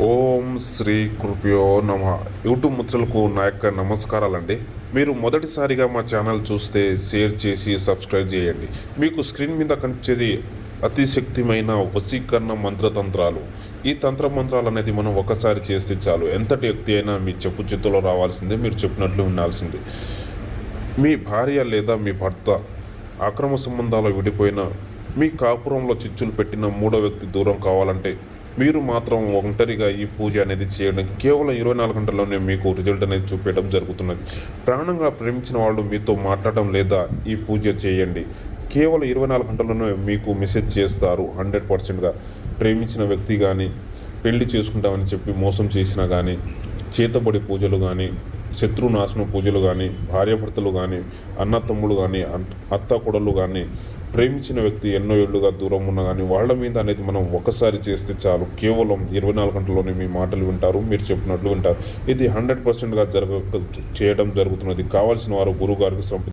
ఓం శ్రీ కృపయో నమ. యూట్యూబ్ మిత్రులకు నా యొక్క నమస్కారాలండి. మీరు మొదటిసారిగా మా ఛానల్ చూస్తే షేర్ చేసి సబ్స్క్రైబ్ చేయండి. మీకు స్క్రీన్ మీద కనిపించేది అతిశక్తిమైన వశీకరణ మంత్రతంత్రాలు. ఈ మంత్రాలు అనేది మనం ఒకసారి చేస్తే చాలు, ఎంతటి వ్యక్తి అయినా మీ చెప్పు చేతుల్లో రావాల్సిందే, మీరు చెప్పినట్లు ఉండాల్సిందే. మీ భార్య లేదా మీ భర్త అక్రమ సంబంధాలు విడిపోయిన, మీ కాపురంలో చిచ్చులు పెట్టిన మూడో వ్యక్తి దూరం కావాలంటే మీరు మాత్రం ఒంటరిగా ఈ పూజ అనేది చేయడం కేవలం 24 గంటల్లోనే మీకు రిజల్ట్ అనేది చూపించడం జరుగుతున్నది. ప్రాణంగా ప్రేమించిన వాళ్ళు మీతో మాట్లాడడం లేదా ఈ పూజ చేయండి. కేవలం 24 గంటల్లోనే మీకు మెసేజ్ చేస్తారు. 100%గా ప్రేమించిన వ్యక్తి కానీ, పెళ్లి చేసుకుంటామని చెప్పి మోసం చేసినా కానీ, చేతబడి పూజలు కానీ, శత్రునాశనం పూజలు కానీ, భార్యాభర్తలు కానీ, అన్న తమ్ముడు కానీ, అత్త కొడలు కానీ, ప్రేమించిన వ్యక్తి ఎన్నో ఏళ్ళుగా దూరం ఉన్న కానీ వాళ్ళ మీద అనేది మనం ఒకసారి చేస్తే చాలు, కేవలం 24 గంటల్లోనే మీ మాటలు వింటారు, మీరు చెప్పినట్లు వింటారు. ఇది 100%గా చేయడం జరుగుతున్నది. కావాల్సిన వారు గురువు గారికి